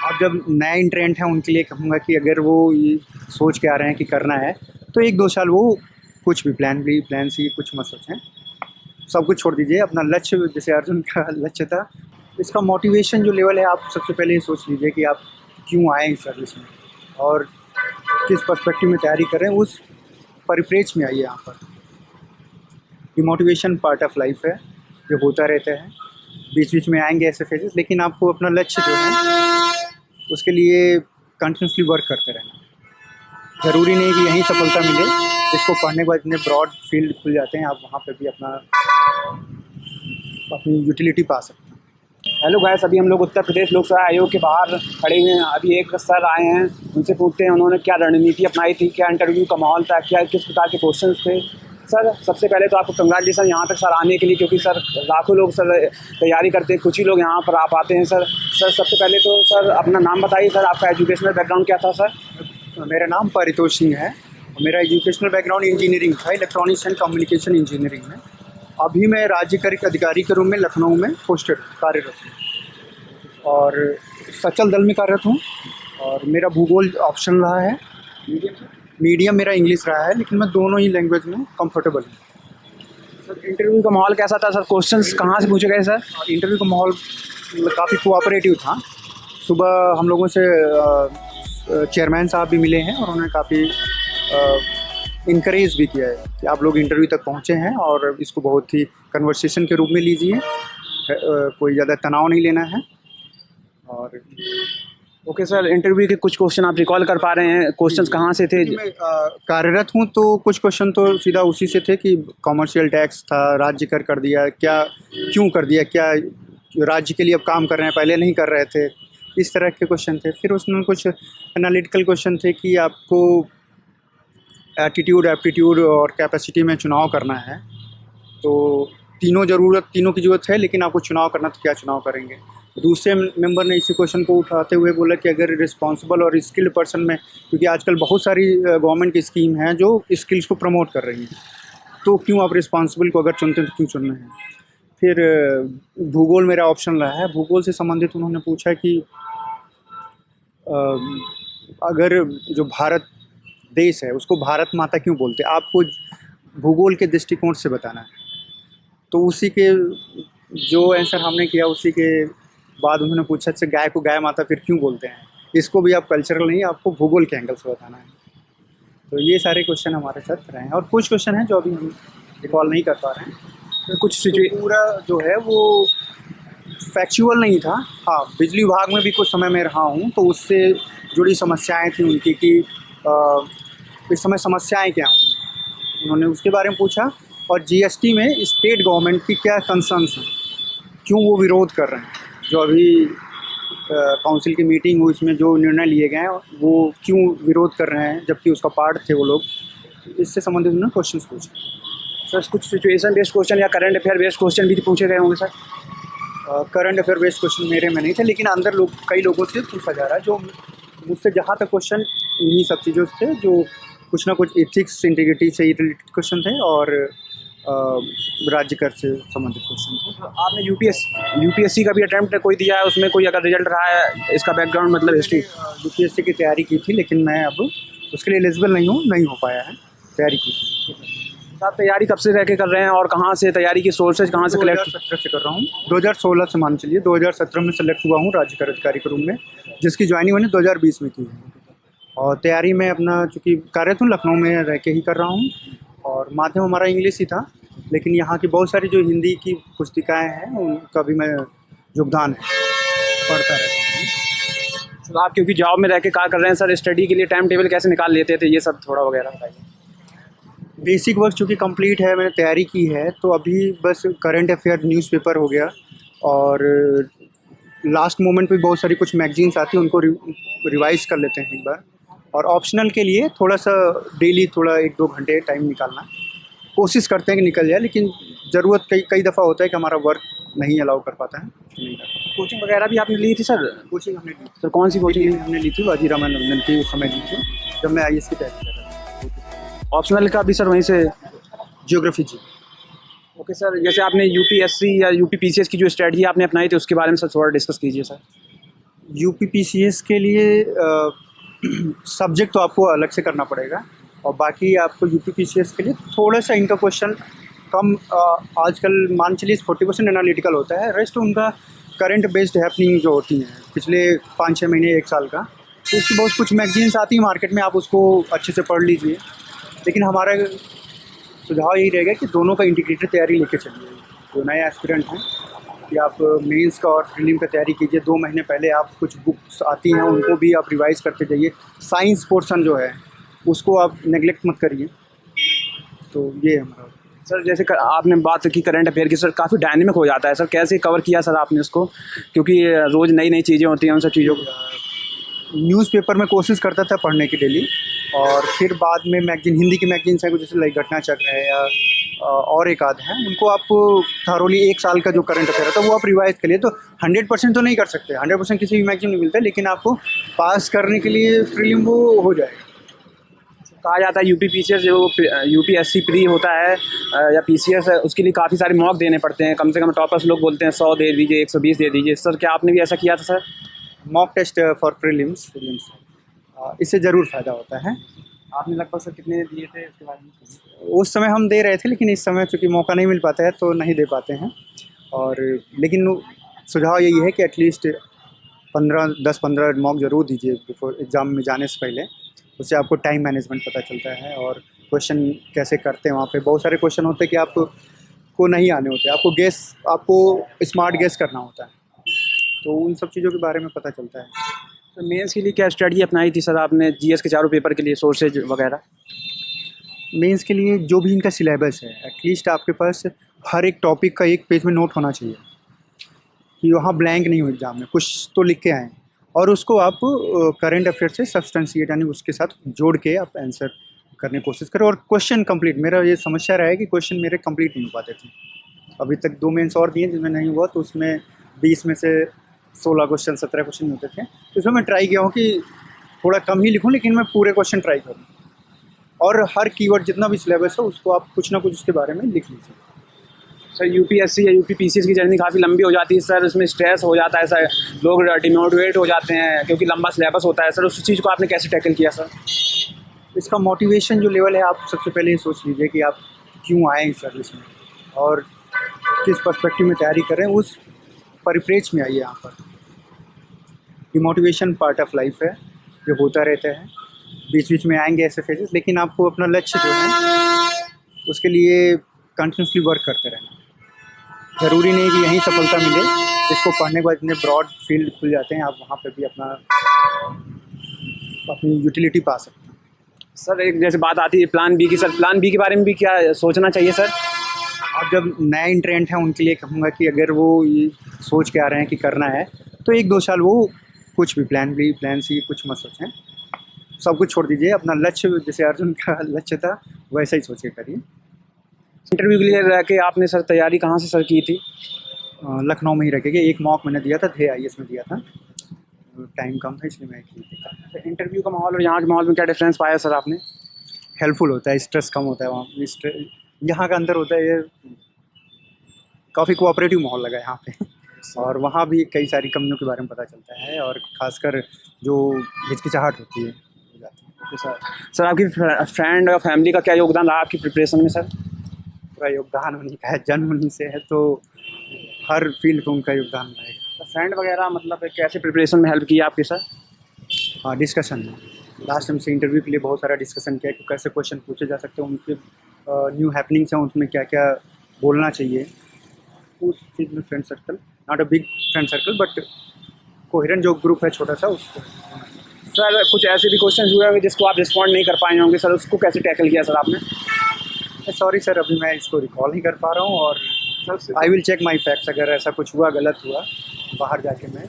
अब जब नए इंट्रेंट हैं उनके लिए कहूँगा कि अगर वो ये सोच के आ रहे हैं कि करना है तो 1-2 साल वो कुछ भी प्लान बी प्लान सी कुछ मत सोचें, सब कुछ छोड़ दीजिए। अपना लक्ष्य, जैसे अर्जुन का लक्ष्य था, इसका मोटिवेशन जो लेवल है आप सबसे पहले ये सोच लीजिए कि आप क्यों आए इस सर्विस में और किस पर्सपेक्टिव में तैयारी कर रहे हैं, उस परिप्रेक्ष्य में आइए यहाँ पर। ये मोटिवेशन पार्ट ऑफ लाइफ है, जो होता रहता है, बीच बीच में आएंगे ऐसे फेजेस, लेकिन आपको अपना लक्ष्य जो है उसके लिए कंटिन्यूसली वर्क करते रहना। ज़रूरी नहीं कि यहीं सफलता मिले, इसको पढ़ने के बाद इतने ब्रॉड फील्ड खुल जाते हैं, आप वहाँ पे भी अपनी यूटिलिटी पा सकते हैं। हेलो गाइस, अभी हम लोग उत्तर प्रदेश लोक सेवा आयोग के बाहर खड़े हुए हैं। अभी एक सर आए हैं, उनसे पूछते हैं उन्होंने क्या रणनीति अपनाई थी, क्या इंटरव्यू का माहौल था, क्या किस प्रकार के क्वेश्चंस थे। सर सबसे पहले तो आपको कंग्रेचुलेसन यहाँ तक सर आने के लिए, क्योंकि सर लाखों लोग सर तैयारी करते हैं, कुछ ही लोग यहाँ पर आ पाते हैं। सर सबसे पहले तो सर अपना नाम बताइए। सर आपका एजुकेशनल बैकग्राउंड क्या था? सर मेरा नाम परितोष सिंह है। मेरा एजुकेशनल बैकग्राउंड इंजीनियरिंग था, इलेक्ट्रॉनिक्स एंड कम्युनिकेशन इंजीनियरिंग में। अभी मैं राज्य कार्यक अधिकारी के रूप में लखनऊ में पोस्टेड कार्यरत हूँ और सचल दल में कार्यरत हूँ। और मेरा भूगोल ऑप्शन रहा है, मीडियम मेरा इंग्लिश रहा है, लेकिन मैं दोनों ही लैंग्वेज में कंफर्टेबल हूँ। सर इंटरव्यू का माहौल कैसा था? सर क्वेश्चंस कहाँ से पूछे गए? सर इंटरव्यू का माहौल काफ़ी कोऑपरेटिव था। सुबह हम लोगों से चेयरमैन साहब भी मिले हैं और उन्होंने काफ़ी इनकरेज भी किया है कि आप लोग इंटरव्यू तक पहुँचे हैं और इसको बहुत ही कन्वर्सेशन के रूप में लीजिए, कोई ज़्यादा तनाव नहीं लेना है। और ओके सर, इंटरव्यू के कुछ क्वेश्चन आप रिकॉल कर पा रहे हैं? क्वेश्चंस कहाँ से थे? मैं कार्यरत हूँ तो कुछ क्वेश्चन तो सीधा उसी से थे कि कॉमर्शियल टैक्स था, राज्य कर दिया, क्या क्यों कर दिया, क्या राज्य के लिए अब काम कर रहे हैं, पहले नहीं कर रहे थे, इस तरह के क्वेश्चन थे। फिर उसमें कुछ एनालिटिकल क्वेश्चन थे कि आपको एटीट्यूड, एप्टीट्यूड और कैपेसिटी में चुनाव करना है, तो तीनों की ज़रूरत है, लेकिन आपको चुनाव करना तो क्या चुनाव करेंगे। दूसरे मेंबर ने इसी क्वेश्चन को उठाते हुए बोला कि अगर रिस्पॉन्सिबल और स्किल्ड पर्सन में, क्योंकि आजकल बहुत सारी गवर्नमेंट की स्कीम हैं जो स्किल्स को प्रमोट कर रही हैं, तो क्यों आप रिस्पॉन्सिबल को अगर चुनते हैं तो क्यों चुनना है। फिर भूगोल मेरा ऑप्शन रहा है। भूगोल से संबंधित उन्होंने पूछा कि अगर जो भारत देश है उसको भारत माता क्यों बोलते हैं, आपको भूगोल के दृष्टिकोण से बताना है। तो उसी के जो आंसर हमने किया, उसी के बाद उन्होंने पूछा अच्छा गाय को गाय माता फिर क्यों बोलते हैं, इसको भी आप कल्चरल नहीं, आपको भूगोल के एंगल से बताना है। तो ये सारे क्वेश्चन हमारे साथ रहे हैं और कुछ क्वेश्चन हैं जो अभी हम रिकॉल नहीं कर पा रहे हैं। तो कुछ पूरा जो है वो फैक्चुअल नहीं था। हाँ, बिजली विभाग में भी कुछ समय में रहा हूँ, तो उससे जुड़ी समस्याएँ थी उनकी कि इस समय समस्याएँ क्या होंगी, उन्होंने उसके बारे में पूछा। और जीएसटी में स्टेट गवर्नमेंट की क्या कंसर्न्स हैं, क्यों वो विरोध कर रहे हैं, जो अभी काउंसिल की मीटिंग हुई इसमें जो निर्णय लिए गए हैं वो क्यों विरोध कर रहे हैं, जबकि उसका पार्ट थे वो लोग। इससे संबंधित उन्होंने क्वेश्चन पूछे। सर कुछ सिचुएशन बेस्ड क्वेश्चन या करंट अफेयर बेस्ड क्वेश्चन भी पूछे गए होंगे? Sir current affair based question मेरे में नहीं थे, लेकिन अंदर कई लोगों से पूछा जा रहा है। जो मुझसे जहाँ तक क्वेश्चन इन्हीं सब चीज़ों से थे, जो कुछ ना कुछ एथिक्स, इंटीग्रिटी से रिलेटेड क्वेश्चन थे और राज्य कर से संबंधित क्वेश्चन थे। आपने यूपीएससी का भी अटेम्प्ट कोई दिया है? उसमें कोई अगर रिजल्ट रहा है, इसका बैकग्राउंड मतलब हिस्ट्री? यूपीएससी की तैयारी की थी, लेकिन मैं अब उसके लिए एलिजिबल नहीं हो पाया है। तैयारी की थी। आप तैयारी कब से रह के कर रहे हैं और कहाँ से तैयारी की सोर्सेज कहाँ से कलेक्ट? 2017 से कर रहा हूँ। 2016 से मान चलिए, 2017 में सेलेक्ट हुआ हूँ राज्य कार्य अधिकारी के रूप में, जिसकी ज्वाइनिंग मैंने 2020 में की है। और तैयारी में अपना चूँकि कार्यरत हूँ लखनऊ में रह के ही कर रहा हूँ और माध्यम हमारा इंग्लिश ही था, लेकिन यहाँ की बहुत सारी जो हिंदी की पुस्तिकाएँ हैं उनका भी मैं योगदान है, पढ़ता रहता हूँ। तो आप क्योंकि जॉब में रह के क्या कर रहे हैं सर, स्टडी के लिए टाइम टेबल कैसे निकाल लेते थे, ये सब थोड़ा वगैरह बताइए। बेसिक वर्क चूँकि कंप्लीट है, मैंने तैयारी की है, तो अभी बस करंट अफेयर न्यूज़पेपर हो गया और लास्ट मोमेंट पे बहुत सारी कुछ मैगजीन्स आती हैं, उनको रिवाइज कर लेते हैं एक बार। और ऑप्शनल के लिए थोड़ा सा डेली थोड़ा 1-2 घंटे टाइम निकालना कोशिश करते हैं कि निकल जाए, लेकिन ज़रूरत कई दफ़ा होता है कि हमारा वर्क नहीं अलाउ कर पाता है। कोचिंग वगैरह भी आपने ली थी सर? कोचिंग हमने ली थी। सर कौन सी कोचिंग हमने ली थी? वाजीराम नंदन की उस समय ली थी जब मैं IAS की तैयारी कर रहा था। ऑप्शनल का भी सर वहीं से? जियोग्राफी जी। ओके सर, जैसे आपने यूपीएससी या यूपी पीसीएस की जो स्ट्रेटजी आपने अपनाई थी उसके बारे में सर थोड़ा डिस्कस कीजिए सर। यूपीपीसीएस के लिए सब्जेक्ट तो आपको अलग से करना पड़ेगा, और बाकी आपको यूपीपीसीएस के लिए थोड़ा सा इनका क्वेश्चन कम, आजकल मान चलिए 40% एनालिटिकल होता है, रेस्ट उनका करंट बेस्ड हैपनिंग जो होती हैं पिछले 5-6 महीने 1 साल का, तो उसकी बहुत कुछ मैगजीन्स आती हैं मार्केट में, आप उसको अच्छे से पढ़ लीजिए। लेकिन हमारा सुझाव यही रहेगा कि दोनों का इंटीग्रेटेड तैयारी लेके चलिए। जो नए एस्पिरेंट हैं कि आप मेंस का और प्रीलिम का तैयारी कीजिए, 2 महीने पहले आप कुछ बुक्स आती हैं उनको भी आप रिवाइज़ करते जाइए। साइंस पोर्शन जो है उसको आप नेगलेक्ट मत करिए। तो ये है हमारा। सर जैसे आपने बात की करंट अफेयर की, सर काफ़ी डायनेमिक हो जाता है सर, कैसे कवर किया सर आपने उसको, क्योंकि रोज़ नई नई चीज़ें होती हैं उन सब चीज़ों को। न्यूज़पेपर में कोशिश करता था पढ़ने की डेली, और फिर बाद में मैगजीन, हिंदी की मैगजीन्स हैं कुछ जैसे लाइक घटना चक्र है या और एक आध है, उनको आप थारोली 1 साल का जो करंट अफेयर है तो वो आप रिवाइज करिए। तो 100% तो नहीं कर सकते, 100% किसी भी मैगजीन में मिलता है, लेकिन आपको पास करने के लिए प्रीलिम वो हो जाएगा। कहा जाता है यूपीपीसीएस जो यूपीएससी प्री होता है या पीसीएस है, उसके लिए काफ़ी सारे मॉक देने पड़ते हैं, कम से कम टॉपर्स लोग बोलते हैं 100 दे दीजिए, 120 दे दीजिए। सर क्या आपने भी ऐसा किया था sir? Mock test for prelims, इससे ज़रूर फ़ायदा होता है। आपने लगभग सर कितने दिए थे उसके बारे में? उस समय हम दे रहे थे, लेकिन इस समय चूँकि मौका नहीं मिल पाता है तो नहीं दे पाते हैं। और लेकिन सुझाव यही है कि एटलीस्ट 10-15 मॉक ज़रूर दीजिए बिफोर एग्ज़ाम में जाने से पहले। उससे आपको टाइम मैनेजमेंट पता चलता है और क्वेश्चन कैसे करते हैं। वहाँ पे बहुत सारे क्वेश्चन होते हैं कि आपको नहीं आने होते, आपको स्मार्ट गेस करना होता है, तो उन सब चीज़ों के बारे में पता चलता है। तो मेंस के लिए क्या स्ट्रेटजी अपनाई थी सर आपने, जीएस के चारों पेपर के लिए, सोर्सेज वगैरह? मेंस के लिए जो भी इनका सिलेबस है, एटलीस्ट आपके पास हर एक टॉपिक का एक पेज में नोट होना चाहिए कि वहाँ ब्लैंक नहीं हो एग्जाम में, कुछ तो लिख के आएँ, और उसको आप करंट अफेयर से सब्सटेंशिएट यानी उसके साथ जोड़ के आप आंसर करने की कोशिश करें। और क्वेश्चन कंप्लीट, मेरा ये समस्या रहा है कि क्वेश्चन मेरे कंप्लीट नहीं हो पाते थे। अभी तक 2 मेंस और दिए जिनमें नहीं हुआ, तो उसमें 20 में से 16 क्वेश्चन 17 क्वेश्चन होते थे। तो इसमें मैं ट्राई किया हूँ कि थोड़ा कम ही लिखूँ, लेकिन मैं पूरे क्वेश्चन ट्राई करूँ, और हर कीवर्ड जितना भी सिलेबस है उसको आप कुछ ना कुछ उसके बारे में लिख लीजिए। सर यूपीएससी या यूपीपीसीएस की जर्नी काफ़ी लंबी हो जाती है सर, उसमें स्ट्रेस हो जाता है सर, लोग डिमोटिवेट हो जाते हैं क्योंकि लंबा सिलेबस होता है सर, उस चीज़ को आपने कैसे टैकल किया सर? इसका मोटिवेशन जो लेवल है, आप सबसे पहले ये सोच लीजिए कि आप क्यों आए इस सर्विस में और किस पर्सपेक्टिव में तैयारी कर रहे हैं, उस परिप्रेक्ष्य में आइए यहाँ पर। डिमोटिवेशन पार्ट ऑफ लाइफ है, जो होता रहता है, बीच बीच में आएंगे ऐसे फेजेस, लेकिन आपको अपना लक्ष्य जो है उसके लिए कंटिन्यूसली वर्क करते रहना। ज़रूरी नहीं कि यहीं सफलता मिले, इसको पढ़ने के बाद इतने ब्रॉड फील्ड खुल जाते हैं, आप वहाँ पर भी अपनी यूटिलिटी पा सकते हैं। सर एक जैसे बात आती है प्लान बी की, सर प्लान बी के बारे में भी क्या सोचना चाहिए सर? आप जब नए इंट्रेंट हैं उनके लिए कहूँगा कि अगर वो ये सोच के आ रहे हैं कि करना है, तो 1-2 साल वो कुछ भी प्लान बी प्लान सी कुछ मत सोचें, सब कुछ छोड़ दीजिए। अपना लक्ष्य, जैसे अर्जुन का लक्ष्य था वैसा ही सोच के करिए। इंटरव्यू के लिए रह के आपने सर तैयारी कहाँ से सर की थी? लखनऊ में ही रह के, एक मॉक मैंने दिया था, IAS में दिया था, टाइम कम था इसलिए मैं की थी। तो इंटरव्यू का माहौल और यहाँ के माहौल में क्या डिफरेंस पाया सर आपने? हेल्पफुल होता है, स्ट्रेस कम होता है वहाँ, यहाँ का अंदर होता है ये काफ़ी कोऑपरेटिव माहौल लगा है यहाँ पे, और वहाँ भी कई सारी कमियों के बारे में पता चलता है, और ख़ासकर जो हिचकिचाहट होती है हो जाती है। तो सर आपकी फ्रेंड और फैमिली का क्या योगदान रहा आपकी प्रिपरेशन में सर? पूरा योगदान उन्हीं का है, जन्म उन्हीं से है, तो हर फील्ड पे उनका योगदान रहेगा। तो फ्रेंड वगैरह मतलब कैसे प्रिपरेशन में हेल्प की आपकी सर? हाँ, डिस्कशन लास्ट टाइम से इंटरव्यू के लिए बहुत सारा डिस्कशन किया कि कैसे क्वेश्चन पूछे जा सकते हैं, उनके न्यू हैपनिंग्स हैं उसमें क्या क्या बोलना चाहिए, उस चीज़ में friend circle, not a big friend circle but coherent जो ग्रुप है छोटा सा, उसको। सर कुछ ऐसे भी क्वेश्चन हुए होंगे जिसको आप रिस्पॉन्ड नहीं कर पाए होंगे सर, उसको कैसे टैकल किया सर आपने? सॉरी सर, अभी मैं इसको रिकॉल नहीं कर पा रहा हूँ, और I will check my facts, अगर ऐसा कुछ हुआ गलत हुआ बाहर जाके मैं